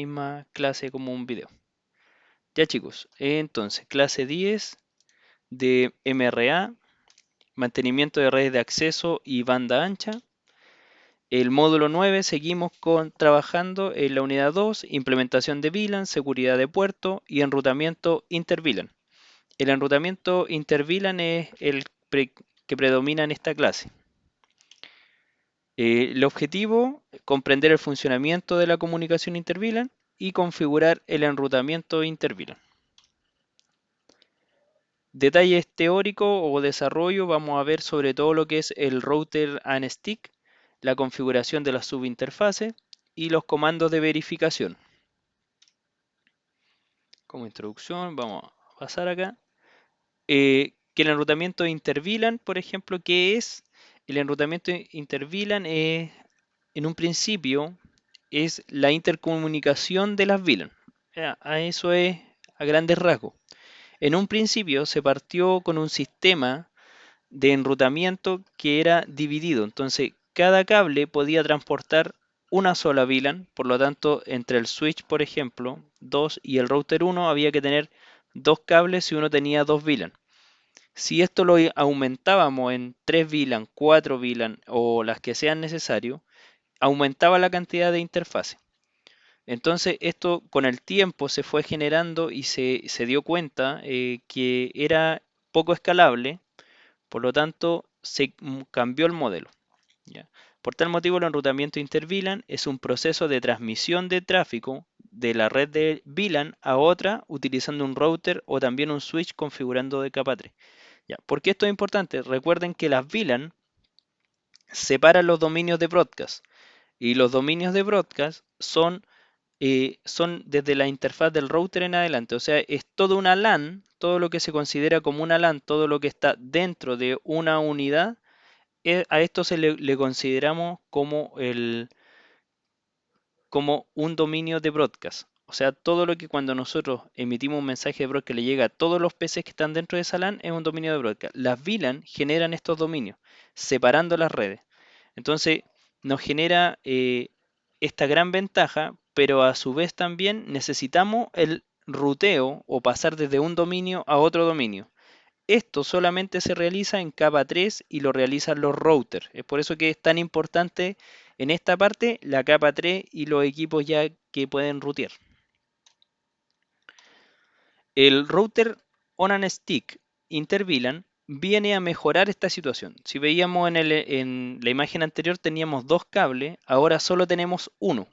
misma clase como un video. Ya chicos, entonces clase 10 de MRA, mantenimiento de redes de acceso y banda ancha. El módulo 9 seguimos trabajando en la unidad 2, implementación de VLAN, seguridad de puerto y enrutamiento inter-VLAN. El enrutamiento inter-VLAN es el que predomina en esta clase. El objetivo, comprender el funcionamiento de la comunicación inter-VLAN y configurar el enrutamiento inter-VLAN. Detalles teóricos o desarrollo, vamos a ver sobre todo lo que es el router and stick, la configuración de las subinterfaces y los comandos de verificación. Como introducción, vamos a pasar acá. Que el enrutamiento inter-VLAN, por ejemplo, ¿qué es? El enrutamiento inter-VLAN es, en un principio, es la intercomunicación de las VLAN. A eso es a grandes rasgos. En un principio se partió con un sistema de enrutamiento que era dividido. Entonces, cada cable podía transportar una sola VLAN, por lo tanto, entre el switch, por ejemplo, 2 y el router 1 había que tener dos cables si uno tenía dos VLAN. Si esto lo aumentábamos en 3 VLAN, 4 VLAN o las que sean necesarios, aumentaba la cantidad de interfaces. Entonces esto con el tiempo se fue generando y se dio cuenta que era poco escalable, por lo tanto se cambió el modelo. ¿Ya? Por tal motivo el enrutamiento inter-VLAN es un proceso de transmisión de tráfico de la red de VLAN a otra utilizando un router o también un switch configurando de capa 3. ¿Ya? ¿Por qué esto es importante? Recuerden que las VLAN separan los dominios de broadcast y los dominios de broadcast son desde la interfaz del router en adelante, o sea, es toda una LAN, todo lo que se considera como una LAN, todo lo que está dentro de una unidad, a esto le consideramos como un dominio de broadcast. O sea, todo lo que cuando nosotros emitimos un mensaje de broadcast le llega a todos los PCs que están dentro de esa LAN es un dominio de broadcast. Las VLAN generan estos dominios, separando las redes. Entonces, nos genera esta gran ventaja, pero a su vez también necesitamos el ruteo o pasar desde un dominio a otro dominio. Esto solamente se realiza en capa 3 y lo realizan los routers. Es por eso que es tan importante en esta parte la capa 3 y los equipos ya que pueden rutear. El router on and stick inter-VLAN viene a mejorar esta situación. Si veíamos en la imagen anterior teníamos dos cables, ahora solo tenemos uno.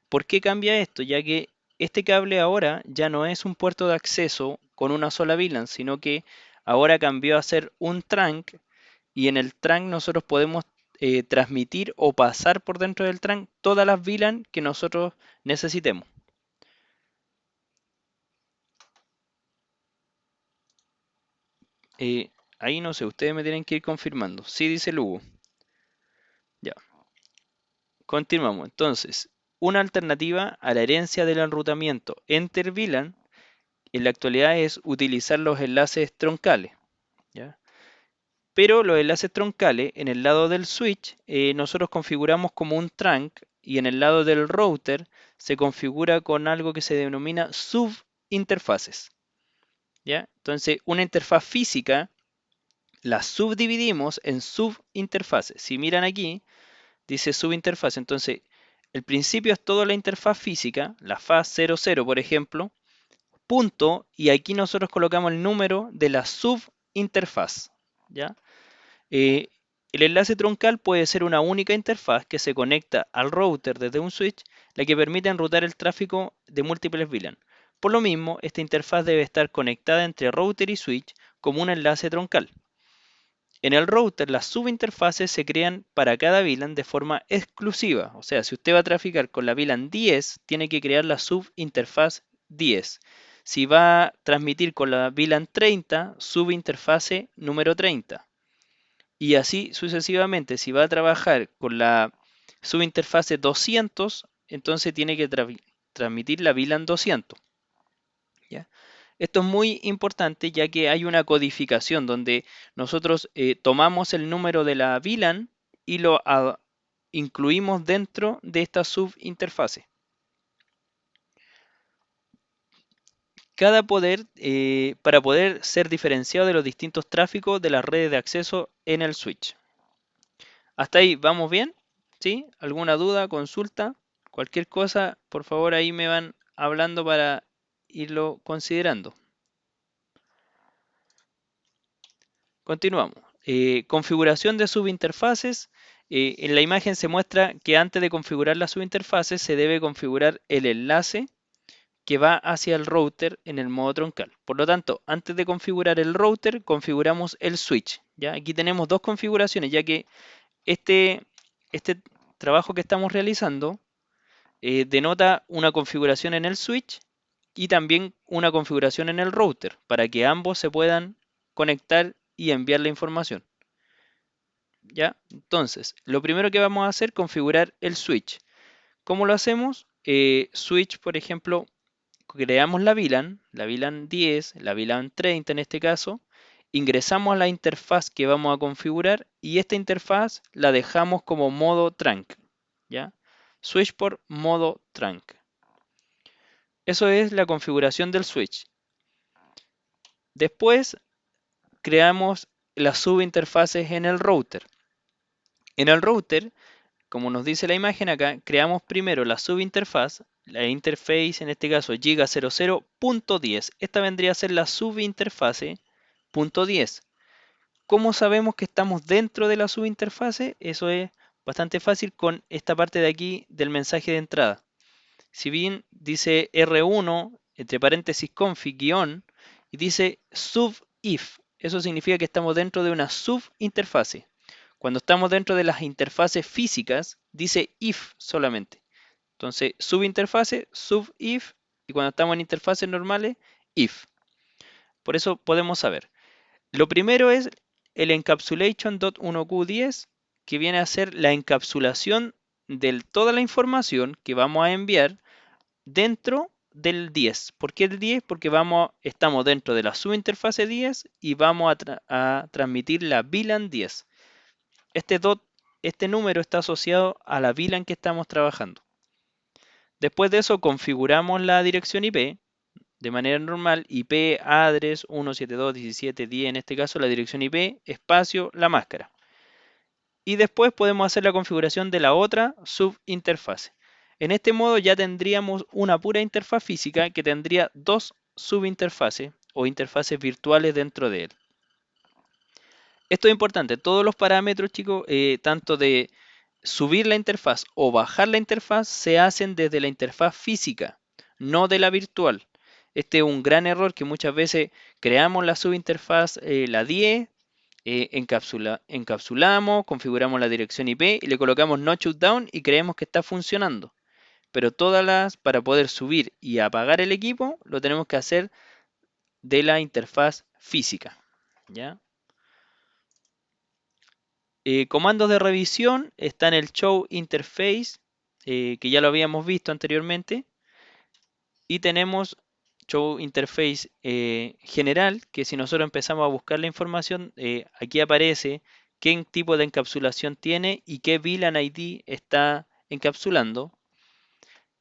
¿Por qué cambia esto? Ya que este cable ahora ya no es un puerto de acceso con una sola VLAN, sino que ahora cambió a ser un trunk y en el trunk nosotros podemos transmitir o pasar por dentro del trunk todas las VLAN que nosotros necesitemos. Ahí no sé, ustedes me tienen que ir confirmando. Sí, dice Lugo. Ya, continuamos. Entonces, una alternativa a la herencia del enrutamiento enter VLAN en la actualidad es utilizar los enlaces troncales. ¿Ya? Pero los enlaces troncales en el lado del switch nosotros configuramos como un trunk y en el lado del router se configura con algo que se denomina subinterfaces. ¿Ya? Entonces, una interfaz física la subdividimos en subinterfaces. Si miran aquí, dice subinterfaz. Entonces, el principio es toda la interfaz física, la faz 00, por ejemplo, punto, y aquí nosotros colocamos el número de la subinterfaz. ¿Ya? Eh, el enlace troncal puede ser una única interfaz que se conecta al router desde un switch, la que permite enrutar el tráfico de múltiples VLAN. Por lo mismo, esta interfaz debe estar conectada entre router y switch como un enlace troncal. En el router, las subinterfaces se crean para cada VLAN de forma exclusiva. O sea, si usted va a traficar con la VLAN 10, tiene que crear la subinterfaz 10. Si va a transmitir con la VLAN 30, subinterfase número 30. Y así sucesivamente, si va a trabajar con la subinterfase 200, entonces tiene que transmitir la VLAN 200. ¿Ya? Esto es muy importante ya que hay una codificación donde nosotros tomamos el número de la VLAN y lo incluimos dentro de esta subinterfase. para poder ser diferenciado de los distintos tráficos de las redes de acceso en el switch. ¿Hasta ahí vamos bien? ¿Sí? ¿Alguna duda, consulta? Cualquier cosa, por favor ahí me van hablando para irlo considerando. Continuamos. Configuración de subinterfaces. En la imagen se muestra que antes de configurar las subinterfaces se debe configurar el enlace que va hacia el router en el modo troncal. Por lo tanto, antes de configurar el router, configuramos el switch. ¿Ya? Aquí tenemos dos configuraciones, ya que este trabajo que estamos realizando denota una configuración en el switch y también una configuración en el router, para que ambos se puedan conectar y enviar la información. ¿Ya? Entonces, lo primero que vamos a hacer es configurar el switch. ¿Cómo lo hacemos? Switch, por ejemplo, creamos la VLAN 10, la VLAN 30 en este caso, ingresamos a la interfaz que vamos a configurar y esta interfaz la dejamos como modo trunk, ¿ya? Switch por modo trunk. Eso es la configuración del switch. Después creamos las subinterfaces en el router. En el router, como nos dice la imagen acá, creamos primero la subinterfaz, la interface, en este caso giga00.10. Esta vendría a ser la subinterfase .10. ¿Cómo sabemos que estamos dentro de la subinterfase? Eso es bastante fácil con esta parte de aquí del mensaje de entrada. Si bien dice R1, entre paréntesis config guión, y dice subif, eso significa que estamos dentro de una subinterfase. Cuando estamos dentro de las interfaces físicas, dice if solamente. Entonces, subinterfase, subif, y cuando estamos en interfaces normales, if. Por eso podemos saber. Lo primero es el encapsulation.1q10, que viene a ser la encapsulación de toda la información que vamos a enviar dentro del 10. ¿Por qué el 10? Porque estamos dentro de la subinterfase 10 y vamos a transmitir la VLAN 10. Este número está asociado a la VLAN que estamos trabajando. Después de eso configuramos la dirección IP de manera normal, IP address 172.17.10, en este caso la dirección IP, espacio, la máscara. Y después podemos hacer la configuración de la otra subinterfase. En este modo ya tendríamos una pura interfaz física que tendría dos subinterfaces o interfaces virtuales dentro de él. Esto es importante, todos los parámetros, chicos, tanto de subir la interfaz o bajar la interfaz, se hacen desde la interfaz física, no de la virtual. Este es un gran error que muchas veces creamos la subinterfaz, la 10, encapsulamos, configuramos la dirección IP y le colocamos no shutdown y creemos que está funcionando. Pero para poder subir y apagar el equipo, lo tenemos que hacer de la interfaz física. ¿Ya? Comandos de revisión está en el show interface, que ya lo habíamos visto anteriormente. Y tenemos show interface general, que si nosotros empezamos a buscar la información, aquí aparece qué tipo de encapsulación tiene y qué VLAN ID está encapsulando.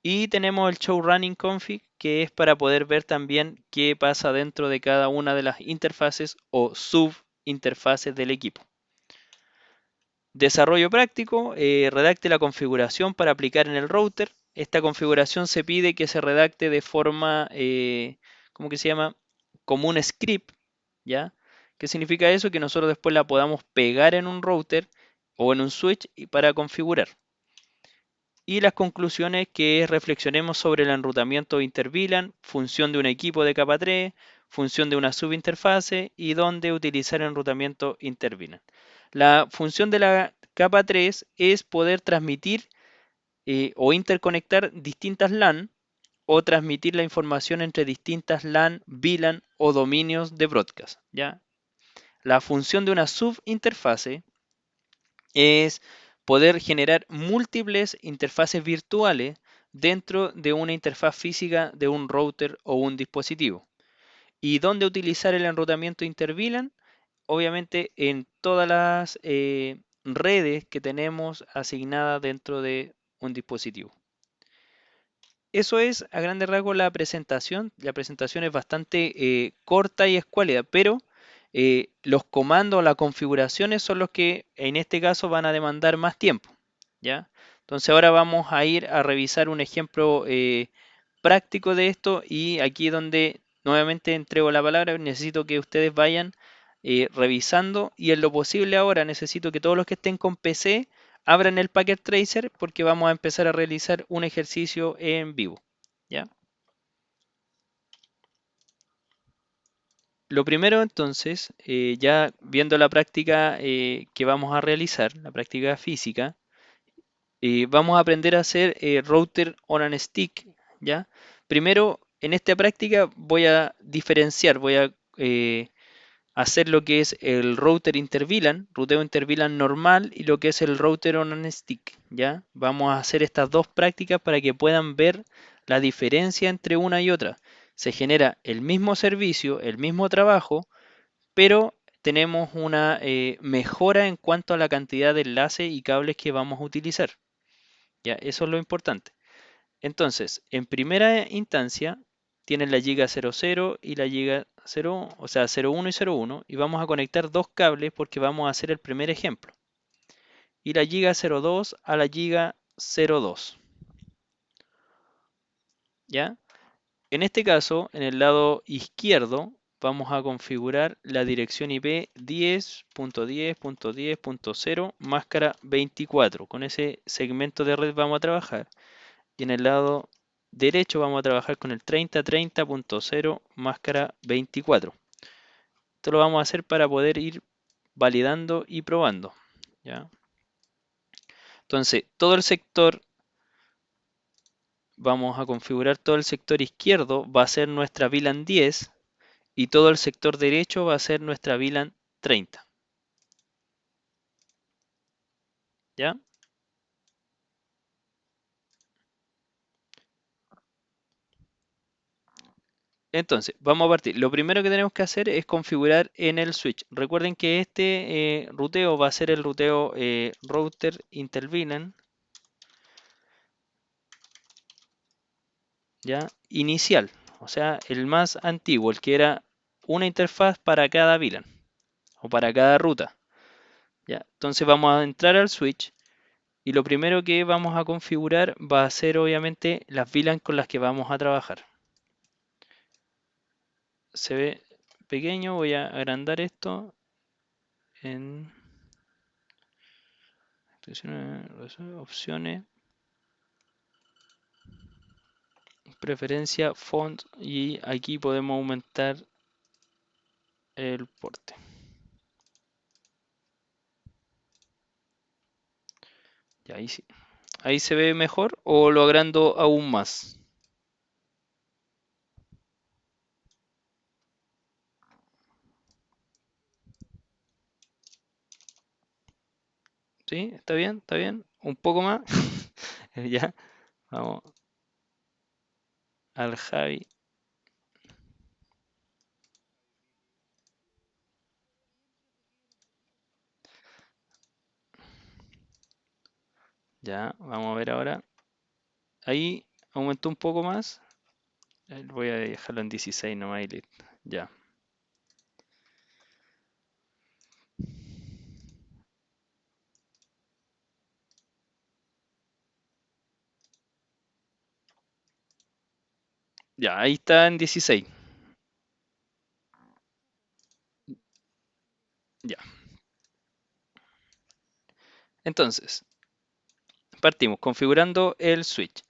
Y tenemos el show running config, que es para poder ver también qué pasa dentro de cada una de las interfaces o subinterfaces del equipo. Desarrollo práctico, redacte la configuración para aplicar en el router. Esta configuración se pide que se redacte de forma, ¿cómo que se llama? Como un script, ¿ya? ¿Qué significa eso? Que nosotros después la podamos pegar en un router o en un switch para configurar. Y las conclusiones que reflexionemos sobre el enrutamiento inter-VLAN, función de un equipo de capa 3, función de una subinterfase y dónde utilizar enrutamiento inter-VLAN. La función de la capa 3 es poder transmitir o interconectar distintas LAN o transmitir la información entre distintas LAN, VLAN o dominios de broadcast. ¿Ya? La función de una subinterfase es poder generar múltiples interfaces virtuales dentro de una interfaz física de un router o un dispositivo. ¿Y dónde utilizar el enrutamiento inter-VLAN? Obviamente en todas las redes que tenemos asignadas dentro de un dispositivo. eso es a grandes rasgos la presentación. La presentación es bastante corta y escuálida, pero los comandos, las configuraciones son los que en este caso van a demandar más tiempo, ¿ya? Entonces ahora vamos a ir a revisar un ejemplo práctico de esto y aquí es donde nuevamente entrego la palabra. Necesito que ustedes vayan revisando y en lo posible ahora necesito que todos los que estén con PC abran el Packet Tracer porque vamos a empezar a realizar un ejercicio en vivo, ¿ya? Lo primero entonces, ya viendo la práctica que vamos a realizar, la práctica física, vamos a aprender a hacer router on a stick, ¿ya? Primero, en esta práctica voy a diferenciar, voy a hacer lo que es el router interVLAN, ruteo interVLAN normal y lo que es el router on a stick, ¿ya? Vamos a hacer estas dos prácticas para que puedan ver la diferencia entre una y otra. Se genera el mismo servicio, el mismo trabajo, pero tenemos una mejora en cuanto a la cantidad de enlaces y cables que vamos a utilizar. ¿Ya? Eso es lo importante. Entonces, en primera instancia, tienen la giga 00 y la giga 0, o sea, 01 y 01, y vamos a conectar dos cables porque vamos a hacer el primer ejemplo. Y la giga 02 a la giga 02. ¿Ya? En este caso, en el lado izquierdo, vamos a configurar la dirección IP 10.10.10.0 máscara 24. Con ese segmento de red vamos a trabajar. Y en el lado derecho vamos a trabajar con el 30.30.0 máscara 24. Esto lo vamos a hacer para poder ir validando y probando, ¿ya? Entonces, todo el sector, vamos a configurar todo el sector izquierdo, va a ser nuestra VLAN 10 y todo el sector derecho va a ser nuestra VLAN 30, ¿ya? Entonces, vamos a partir. Lo primero que tenemos que hacer es configurar en el switch. Recuerden que este ruteo va a ser el ruteo router interVLAN, ¿ya? Inicial, o sea, el más antiguo, el que era una interfaz para cada VLAN o para cada ruta, ¿ya? Entonces vamos a entrar al switch y lo primero que vamos a configurar va a ser obviamente las VLAN con las que vamos a trabajar. Se ve pequeño, voy a agrandar esto en opciones, preferencia, font y aquí podemos aumentar el porte. Y ahí sí. Ahí se ve mejor o lo agrando aún más. ¿Sí? ¿Está bien? ¿Está bien? Un poco más. Ya. Vamos al Javi. Ya. Vamos a ver ahora. Ahí aumentó un poco más. Voy a dejarlo en 16 nomás y listo. Ya. Ya, ahí está en 16. Ya. Entonces, partimos configurando el switch.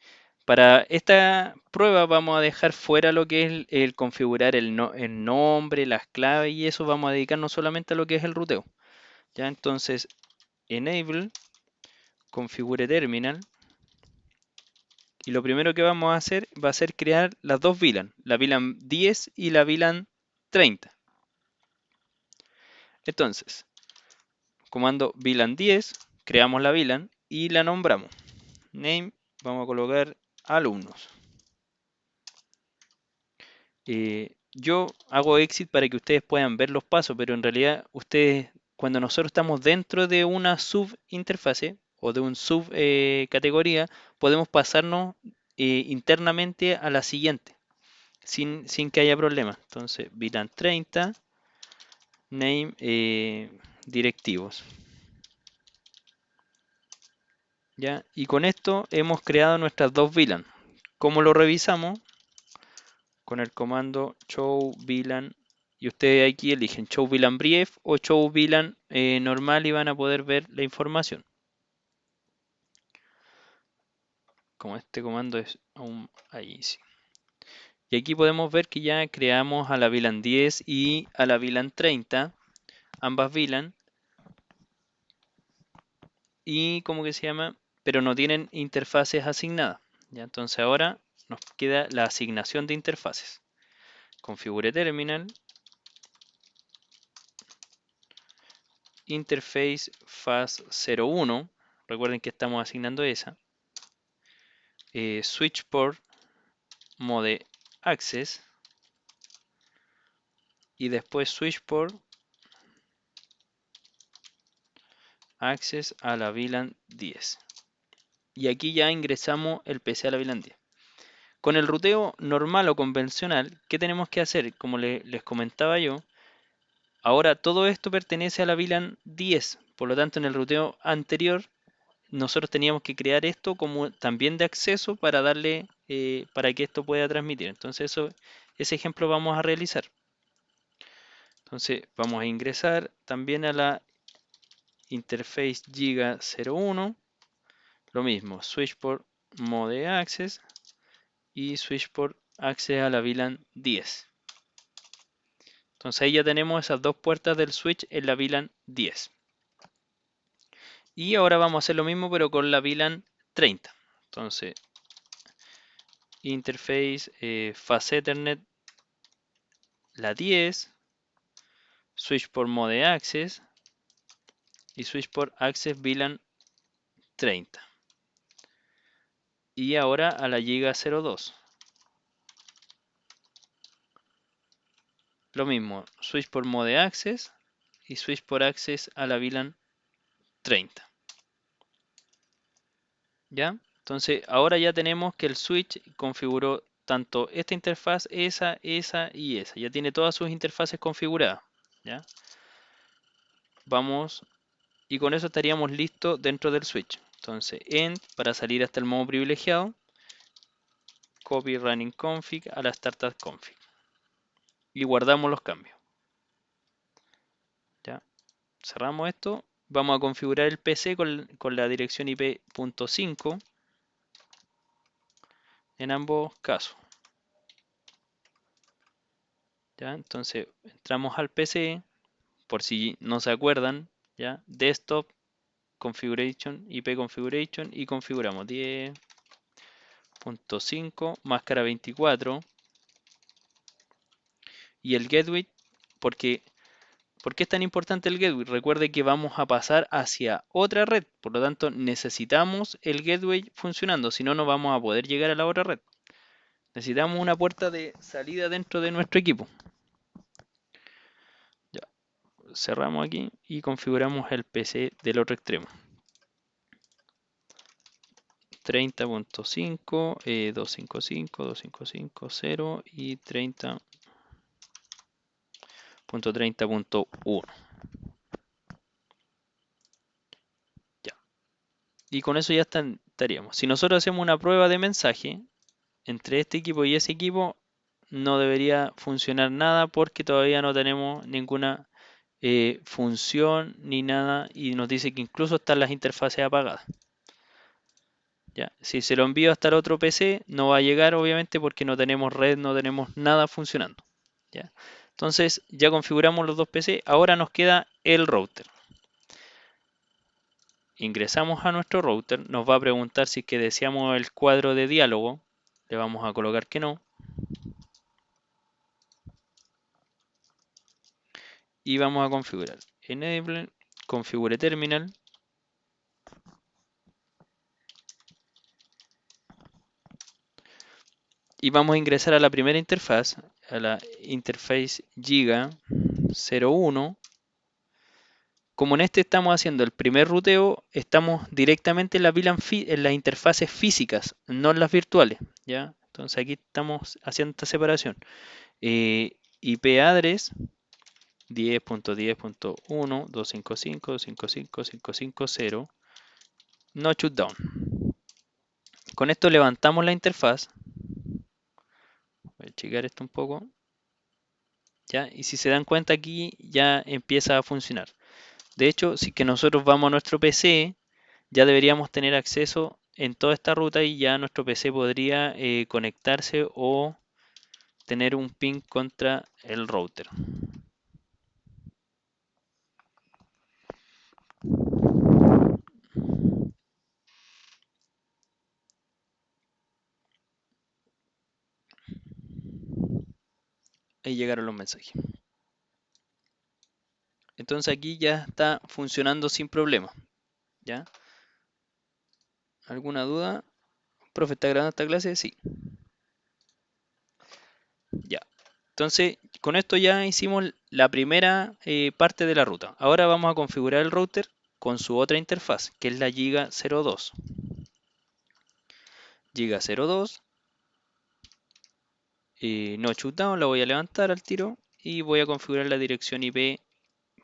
Para esta prueba vamos a dejar fuera lo que es el configurar el nombre, las claves y eso. Vamos a dedicarnos solamente a lo que es el ruteo. Ya, entonces, enable, configure terminal. Y lo primero que vamos a hacer va a ser crear las dos VLAN, la VLAN 10 y la VLAN 30. Entonces, comando VLAN 10, creamos la VLAN y la nombramos. Name, vamos a colocar alumnos. Yo hago exit para que ustedes puedan ver los pasos, pero en realidad ustedes, cuando nosotros estamos dentro de una subinterfase o de un subcategoría, podemos pasarnos internamente a la siguiente, sin que haya problema. Entonces, VLAN 30, name, directivos. ¿Ya? Y con esto hemos creado nuestras dos VLAN. ¿Cómo lo revisamos? Con el comando show VLAN. Y ustedes aquí eligen show VLAN brief o show VLAN normal y van a poder ver la información. Como este comando es aún ahí, sí. Y aquí podemos ver que ya creamos a la VLAN 10 y a la VLAN 30, ambas VLAN. Y como que se llama, pero no tienen interfaces asignadas. ¿Ya? Entonces ahora nos queda la asignación de interfaces. Configure terminal. Interface FAS01. Recuerden que estamos asignando esa. Switch port mode access. Y después switch port access a la VLAN 10. Y aquí ya ingresamos el PC a la VLAN 10. Con el ruteo normal o convencional, ¿qué tenemos que hacer? Como les comentaba yo, ahora todo esto pertenece a la VLAN 10. Por lo tanto, en el ruteo anterior, nosotros teníamos que crear esto como también de acceso para darle, para que esto pueda transmitir. Entonces, ese ejemplo vamos a realizar. Entonces, vamos a ingresar también a la interface Giga 01. Lo mismo, switch port mode access y switch port access a la VLAN 10. Entonces ahí ya tenemos esas dos puertas del switch en la VLAN 10. Y ahora vamos a hacer lo mismo pero con la VLAN 30. Entonces, interface Fast Ethernet la 10, switch port mode access y switch port access VLAN 30. Y ahora a la Giga 02. Lo mismo, switch port mode access y switch port access a la VLAN 30. ¿Ya? Entonces ahora ya tenemos que el switch configuró tanto esta interfaz, esa y esa. Ya tiene todas sus interfaces configuradas. ¿Ya? Vamos, y con eso estaríamos listos dentro del switch. Entonces end para salir hasta el modo privilegiado. Copy running config a la startup config. Y guardamos los cambios. ¿Ya? Cerramos esto. Vamos a configurar el PC con la dirección IP.5 en ambos casos. ¿Ya? Entonces entramos al PC, por si no se acuerdan, ¿ya? Desktop, configuration, IP configuration y configuramos 10.5, máscara 24 y el gateway, porque ¿por qué es tan importante el gateway? Recuerde que vamos a pasar hacia otra red, por lo tanto necesitamos el gateway funcionando, si no, no vamos a poder llegar a la otra red. Necesitamos una puerta de salida dentro de nuestro equipo. Ya, cerramos aquí y configuramos el PC del otro extremo. 30.5, 255, 255.0 y 30.30.1. Ya. Y con eso ya estaríamos. Si nosotros hacemos una prueba de mensaje entre este equipo y ese equipo, no debería funcionar nada porque todavía no tenemos ninguna función ni nada y nos dice que incluso están las interfaces apagadas. ¿Ya? Si se lo envío hasta el otro PC, no va a llegar obviamente porque no tenemos red, no tenemos nada funcionando. ¿Ya? Entonces ya configuramos los dos PC, ahora nos queda el router. Ingresamos a nuestro router, nos va a preguntar si es que deseamos el cuadro de diálogo, le vamos a colocar que no. Y vamos a configurar enable, configure terminal. Y vamos a ingresar a la primera interfaz, a la interface Giga 01 como en este estamos haciendo el primer ruteo, estamos directamente en en las interfaces físicas, no en las virtuales, ¿ya? Entonces aquí estamos haciendo esta separación. IP address 10.10.1.255.255.550 no shutdown. Con esto levantamos la interfaz. Voy a checar esto un poco. ¿Ya? Y si se dan cuenta aquí ya empieza a funcionar. De hecho, si que nosotros vamos a nuestro PC, ya deberíamos tener acceso en toda esta ruta y ya nuestro PC podría conectarse o tener un ping contra el router. Ahí llegaron los mensajes. Entonces aquí ya está funcionando sin problema. ¿Ya? ¿Alguna duda? ¿Profe, está grabando esta clase? Sí. Ya. Entonces, con esto ya hicimos la primera parte de la ruta. Ahora vamos a configurar el router con su otra interfaz, que es la Giga 02. Giga 02. No shutdown, la voy a levantar al tiro y voy a configurar la dirección IP.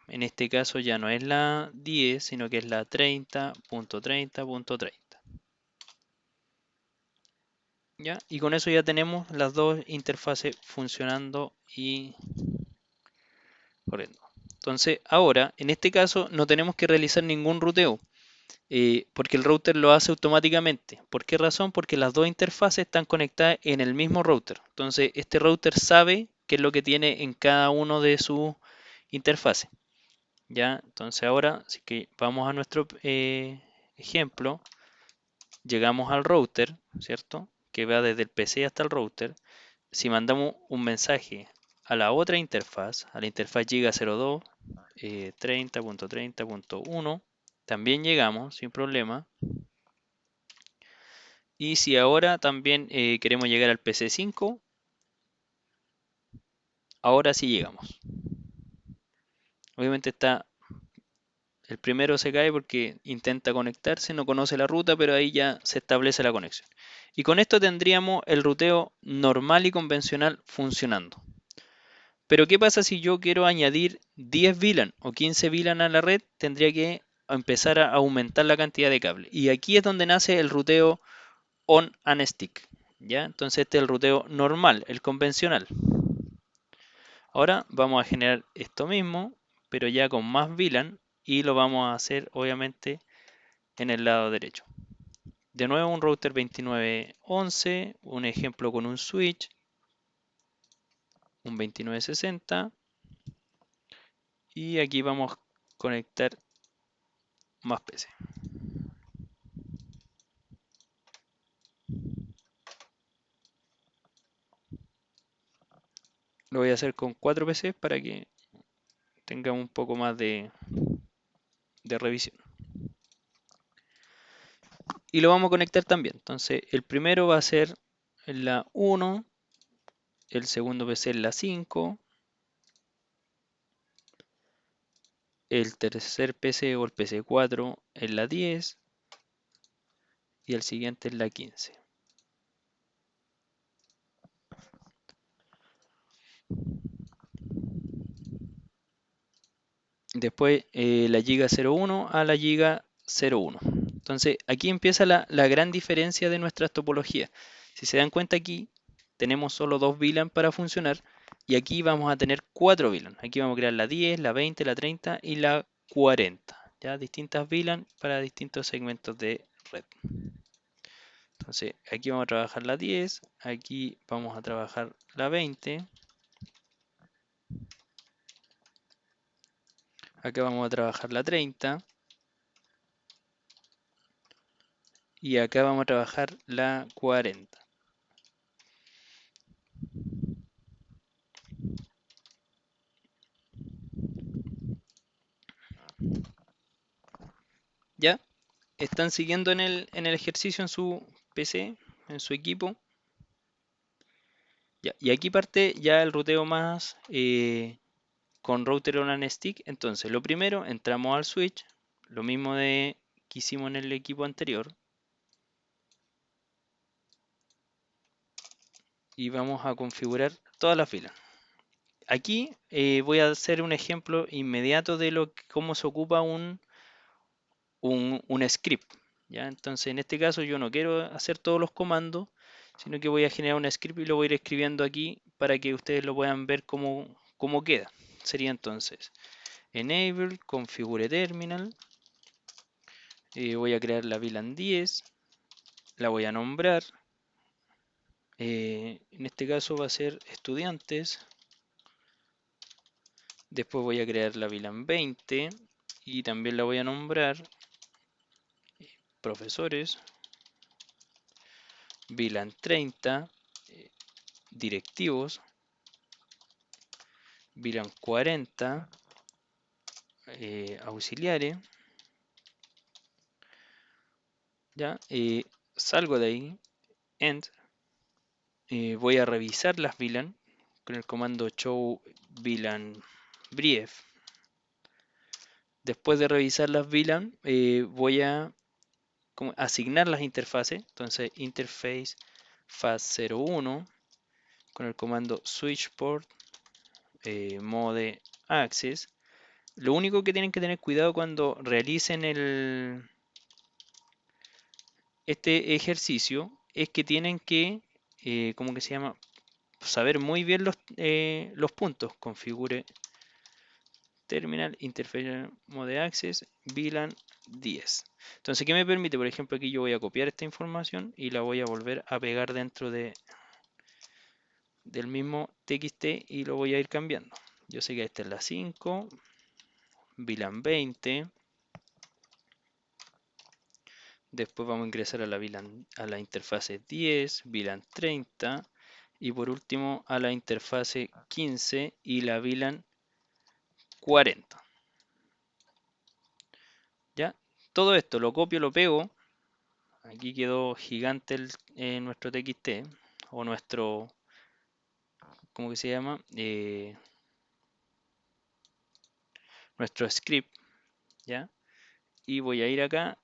En este caso ya no es la 10, sino que es la 30.30.30. ¿Ya? Y con eso ya tenemos las dos interfaces funcionando y corriendo. Entonces, ahora, en este caso, no tenemos que realizar ningún ruteo, porque el router lo hace automáticamente. ¿Por qué razón? Porque las dos interfaces están conectadas en el mismo router. Entonces, este router sabe qué es lo que tiene en cada uno de sus interfaces. ¿Ya? Entonces, ahora, si que vamos a nuestro ejemplo, llegamos al router, ¿cierto? Que va desde el PC hasta el router. Si mandamos un mensaje a la otra interfaz, a la interfaz Giga 02, 30.30.1, también llegamos sin problema. Y si ahora también queremos llegar al PC5, ahora sí llegamos. Obviamente está el primero se cae porque intenta conectarse, no conoce la ruta, pero ahí ya se establece la conexión. Y con esto tendríamos el ruteo normal y convencional funcionando. Pero ¿qué pasa si yo quiero añadir 10 VLAN o 15 VLAN a la red? Tendría que empezar a aumentar la cantidad de cables. Y aquí es donde nace el ruteo on and stick. ¿Ya? Entonces este es el ruteo normal, el convencional. Ahora vamos a generar esto mismo, pero ya con más VLAN y lo vamos a hacer obviamente en el lado derecho. De nuevo un router 2911, un ejemplo con un switch, un 2960 y aquí vamos a conectar más PC. Lo voy a hacer con 4 PCs para que tengamos un poco más de revisión. Y lo vamos a conectar también. Entonces el primero va a ser en la 1, el segundo PC en la 5, el tercer PC o el PC4 en la 10 y el siguiente en la 15. Después la giga 01 a la giga 01. Entonces aquí empieza la gran diferencia de nuestras topologías. Si se dan cuenta aquí tenemos solo 2 VLAN para funcionar y aquí vamos a tener 4 VLAN. Aquí vamos a crear la 10, la 20, la 30 y la 40. ¿Ya? Distintas VLAN para distintos segmentos de red. Entonces aquí vamos a trabajar la 10, aquí vamos a trabajar la 20. Acá vamos a trabajar la 30. Y acá vamos a trabajar la 40. ¿Ya? ¿Están siguiendo en el ejercicio en su PC, en su equipo? Ya. Y aquí parte ya el ruteo más con router on a stick. Entonces, lo primero, entramos al switch, lo mismo que hicimos en el equipo anterior. Y vamos a configurar todas las filas. Aquí voy a hacer un ejemplo inmediato de cómo se ocupa un script. ¿Ya? Entonces, en este caso yo no quiero hacer todos los comandos, sino que voy a generar un script y lo voy a ir escribiendo aquí para que ustedes lo puedan ver cómo queda. Sería entonces enable configure terminal. Voy a crear la VLAN 10, la voy a nombrar. En este caso va a ser estudiantes. Después voy a crear la VLAN 20 y también la voy a nombrar profesores. VLAN 30, directivos. VLAN 40, auxiliares. Ya, salgo de ahí, end. Voy a revisar las VLAN con el comando show VLAN brief. Después de revisar las VLAN, voy a asignar las interfaces. Entonces, interface fast01 con el comando switchport mode access. Lo único que tienen que tener cuidado cuando realicen este ejercicio es que tienen que, ¿cómo que se llama? Saber muy bien los puntos. Configure terminal, interface mode access, VLAN 10. Entonces, ¿qué me permite? Por ejemplo, aquí yo voy a copiar esta información y la voy a volver a pegar dentro del mismo TXT y lo voy a ir cambiando. Yo sé que esta es la 5, VLAN 20. Después vamos a ingresar a la interfase 10, VLAN 30 y por último a la interfase 15 y la VLAN 40. ¿Ya? Todo esto lo copio, lo pego. Aquí quedó gigante nuestro TXT o nuestro, ¿cómo que se llama? Nuestro script, ¿ya? Y voy a ir acá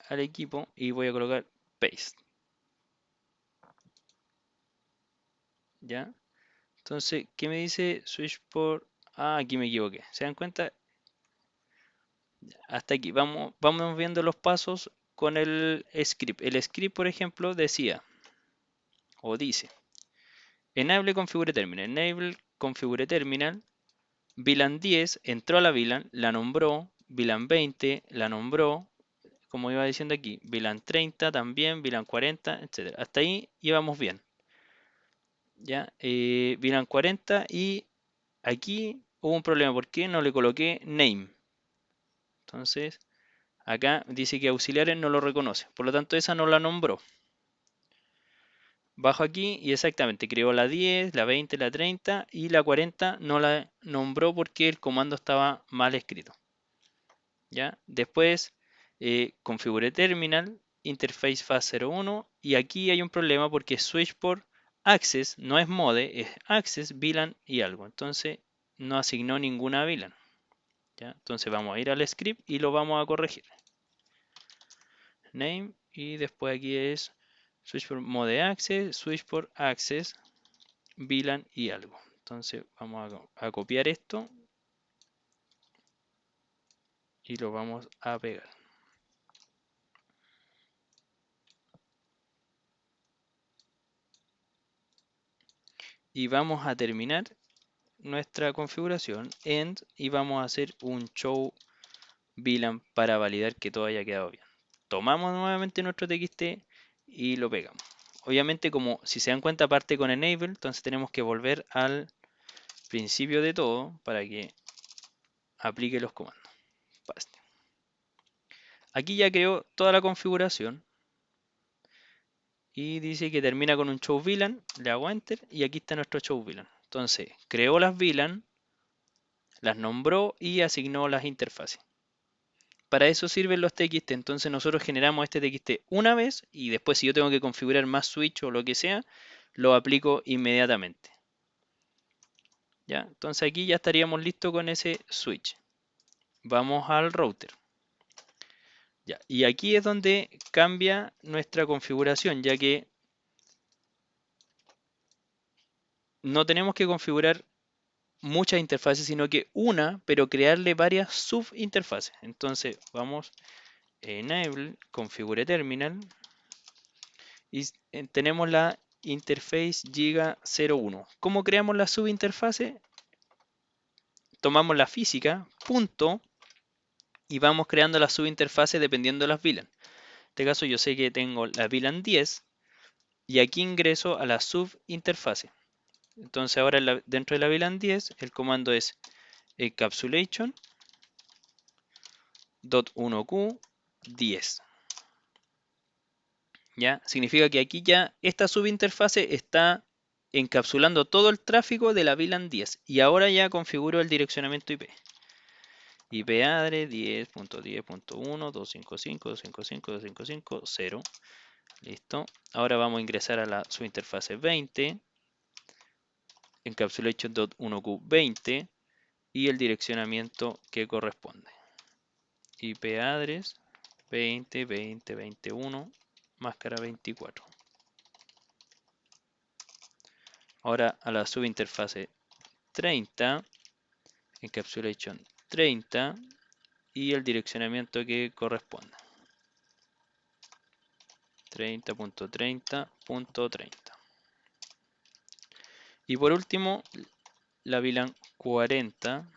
al equipo y voy a colocar paste. ¿Ya? Entonces, ¿qué me dice switch por? Ah, aquí me equivoqué. ¿Se dan cuenta? Hasta aquí. Vamos viendo los pasos con el script. El script, por ejemplo, decía o dice enable configure terminal. Enable configure terminal. VLAN 10 entró a la VLAN, la nombró. VLAN 20 la nombró. Como iba diciendo aquí, VLAN 30 también, VLAN 40, etc. Hasta ahí íbamos bien. ¿Ya? VLAN 40 y aquí hubo un problema porque no le coloqué name. Entonces, acá dice que auxiliares no lo reconoce. Por lo tanto, esa no la nombró. Bajo aquí y exactamente creó la 10, la 20, la 30 y la 40 no la nombró porque el comando estaba mal escrito. ¿Ya? Después configure terminal, interface fast01 y aquí hay un problema porque switch por access no es mode, es access, VLAN y algo. Entonces no asignó ninguna VLAN. ¿Ya? Entonces vamos a ir al script y lo vamos a corregir. Name y después aquí es switch por mode access, switch por access, VLAN y algo. Entonces vamos a copiar esto y lo vamos a pegar. Y vamos a terminar nuestra configuración end y vamos a hacer un show VLAN para validar que todo haya quedado bien. Tomamos nuevamente nuestro TXT y lo pegamos. Obviamente, como si se dan cuenta, parte con enable, entonces tenemos que volver al principio de todo para que aplique los comandos. Paste. Aquí ya creó toda la configuración y dice que termina con un show VLAN, le hago enter y aquí está nuestro show VLAN. Entonces, creó las VLAN, las nombró y asignó las interfaces. Para eso sirven los TXT, entonces nosotros generamos este TXT una vez y después si yo tengo que configurar más switch o lo que sea, lo aplico inmediatamente. ¿Ya? Entonces aquí ya estaríamos listos con ese switch. Vamos al router. Ya. Y aquí es donde cambia nuestra configuración, ya que no tenemos que configurar muchas interfaces, sino que una, pero crearle varias subinterfaces. Entonces vamos enable, configure terminal y tenemos la interface giga 01. ¿Cómo creamos la subinterfase? Tomamos la física, punto, y vamos creando la subinterfase dependiendo de las VLAN. En este caso yo sé que tengo la VLAN 10 y aquí ingreso a la subinterfase. Entonces ahora dentro de la VLAN 10 el comando es encapsulation.1q10. ¿Ya? Significa que aquí ya esta subinterfase está encapsulando todo el tráfico de la VLAN 10 y ahora ya configuro el direccionamiento IP. IP address 10.10.1.255.255.255.0. Listo. Ahora vamos a ingresar a la subinterfase 20, encapsulation.1q20 y el direccionamiento que corresponde. IP address 20.20.21 máscara 24. Ahora a la subinterfase 30, encapsulation 30 y el direccionamiento que corresponde. 30.30.30. Y por último, la VLAN 40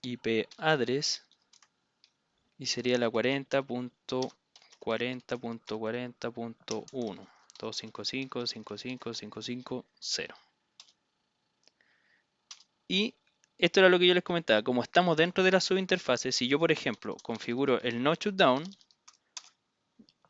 IP address y sería la 40.40.40.1 255.55.550. Y esto era lo que yo les comentaba. Como estamos dentro de la subinterfase, si yo por ejemplo configuro el no shutdown,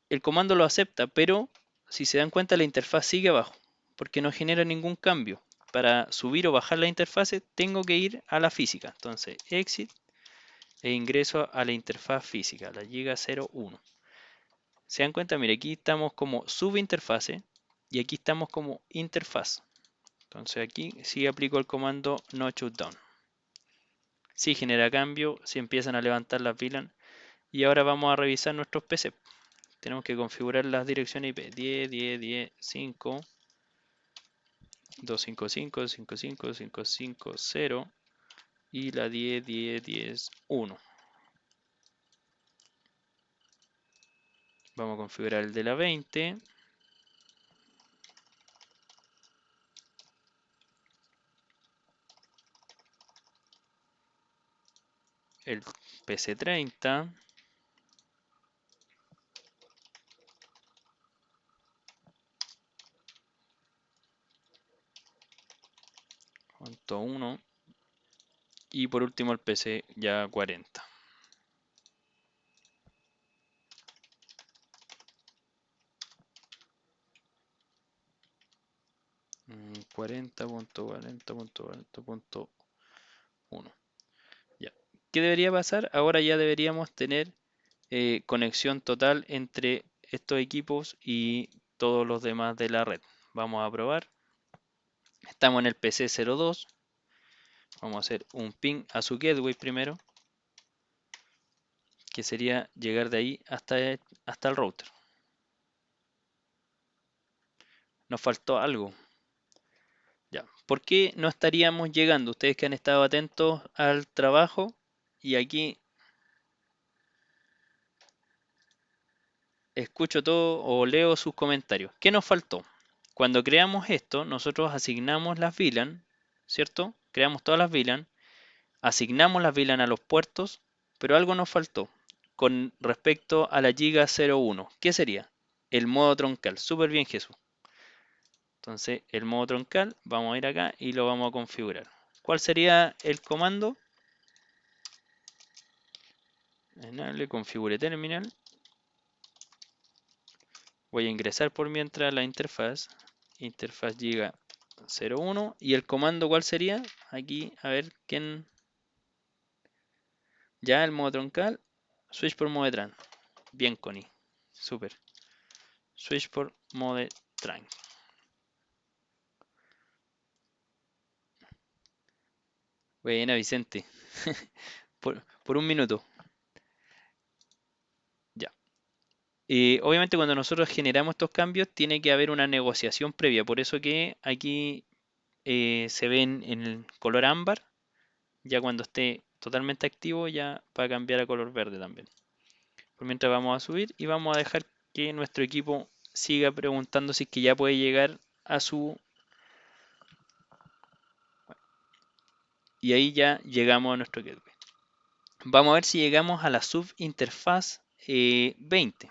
el comando lo acepta, pero si se dan cuenta la interfaz sigue abajo porque no genera ningún cambio. Para subir o bajar la interfase tengo que ir a la física. Entonces exit e ingreso a la interfaz física, la giga 01. Se dan cuenta, mire, aquí estamos como subinterfase y aquí estamos como interfaz. Entonces aquí sí aplico el comando no shutdown. Sí genera cambio, sí empiezan a levantar las VLAN. Y ahora vamos a revisar nuestros PC. Tenemos que configurar las direcciones IP 10, 10, 10, 5, 255, 255, 550 y la 10, 10, 10, 1. Vamos a configurar el de la 20. El PC 30. Punto 1. Y por último el PC ya 40. 40.40.40.1. Ya. ¿Qué debería pasar? Ahora ya deberíamos tener conexión total entre estos equipos y todos los demás de la red. Vamos a probar. Estamos en el PC 02. Vamos a hacer un ping a su gateway primero, que sería llegar de ahí hasta el router. Nos faltó algo. Ya. ¿Por qué no estaríamos llegando? Ustedes que han estado atentos al trabajo y aquí escucho todo o leo sus comentarios. ¿Qué nos faltó? Cuando creamos esto, nosotros asignamos las VLAN, ¿cierto? Creamos todas las VLAN, asignamos las VLAN a los puertos, pero algo nos faltó con respecto a la giga 01. ¿Qué sería? El modo troncal. Súper bien, Jesús. Entonces, el modo troncal, vamos a ir acá y lo vamos a configurar. ¿Cuál sería el comando? Enable, configure terminal. Voy a ingresar por mientras la interfaz giga 01 y el comando ¿cuál sería? Aquí, a ver quién. Ya el modo troncal, switch por modetran. Bien, Connie, super. Switch por modetran. Buena, Vicente. Por un minuto. Ya. Obviamente cuando nosotros generamos estos cambios tiene que haber una negociación previa. Por eso que aquí se ven en el color ámbar. Ya cuando esté totalmente activo ya va a cambiar a color verde también. Por mientras vamos a subir y vamos a dejar que nuestro equipo siga preguntando si es que ya puede llegar a su... Y ahí ya llegamos a nuestro gateway. Vamos a ver si llegamos a la subinterfaz 20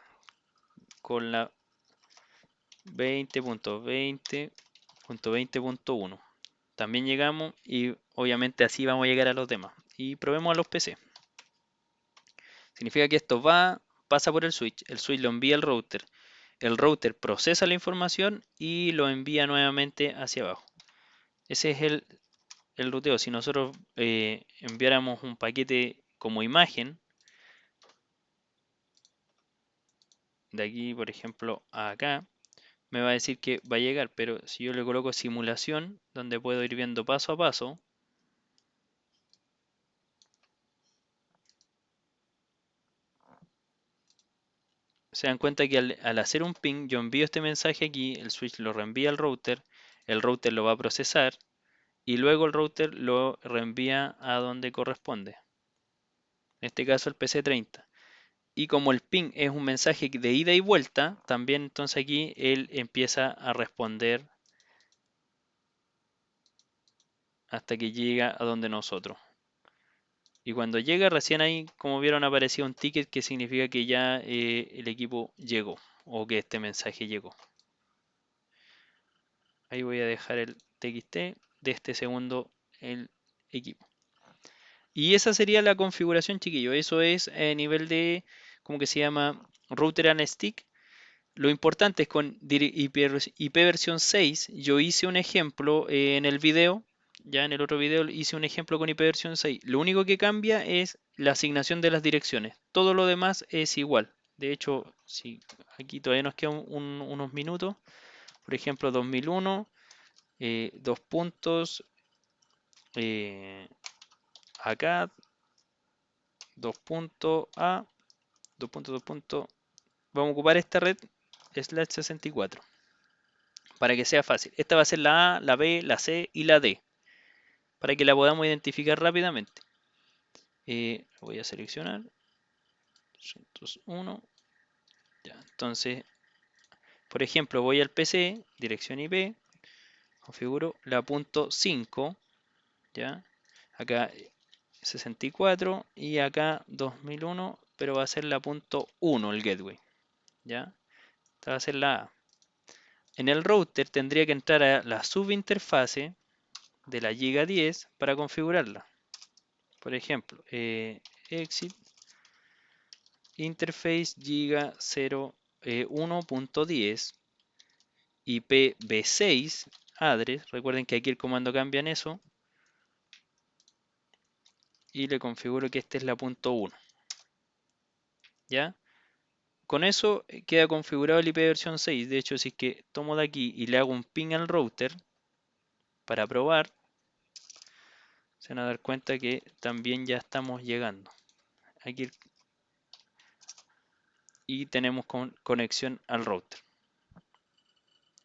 con la 20.20.20.1. También llegamos y obviamente así vamos a llegar a los demás. Y probemos a los PC. Significa que esto pasa por el switch lo envía al router. El router procesa la información y lo envía nuevamente hacia abajo. Ese es el ruteo. Si nosotros enviáramos un paquete como imagen, de aquí por ejemplo a acá, me va a decir que va a llegar, pero si yo le coloco simulación, donde puedo ir viendo paso a paso, se dan cuenta que al hacer un ping, yo envío este mensaje aquí, el switch lo reenvía al router, el router lo va a procesar y luego el router lo reenvía a donde corresponde. En este caso el PC30. Y como el ping es un mensaje de ida y vuelta, también entonces aquí él empieza a responder hasta que llega a donde nosotros. Y cuando llega, recién ahí, como vieron, aparecía un ticket que significa que ya el equipo llegó o que este mensaje llegó. Ahí voy a dejar el TXT de este segundo el equipo. Y esa sería la configuración, chiquillo. Eso es a nivel de, ¿cómo que se llama? Router and stick. Lo importante es con IP versión 6, yo hice un ejemplo en el video, ya en el otro video hice un ejemplo con IP versión 6. Lo único que cambia es la asignación de las direcciones. Todo lo demás es igual. De hecho, si aquí todavía nos quedan unos minutos, por ejemplo 2001, dos puntos, eh, acá, dos puntos A, dos puntos, dos puntos. Vamos a ocupar esta red slash 64. Para que sea fácil. Esta va a ser la A, la B, la C y la D, para que la podamos identificar rápidamente. Voy a seleccionar 201. Ya, entonces, por ejemplo, voy al PC, dirección IP, configuro la punto 5, ya, acá 64 y acá 2001, pero va a ser la punto 1 el gateway, ya, esta va a ser la A. En el router tendría que entrar a la subinterfase de la Giga 10 para configurarla. Por ejemplo, exit interface giga 1.10 IPv6 address. Recuerden que aquí el comando cambia en eso. Y le configuro que esta es la punto 1. ¿Ya? Con eso queda configurado el IP versión 6. De hecho, si es que tomo de aquí y le hago un ping al router para probar, se van a dar cuenta que también ya estamos llegando. Aquí y tenemos conexión al router.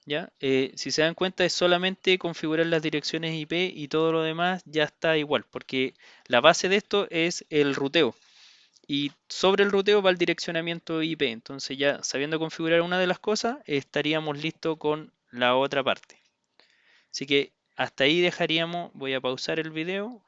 ¿Ya? Si se dan cuenta es solamente configurar las direcciones IP y todo lo demás ya está igual, porque la base de esto es el ruteo y sobre el ruteo va el direccionamiento IP. Entonces ya sabiendo configurar una de las cosas estaríamos listos con la otra parte. Así que hasta ahí dejaríamos, voy a pausar el video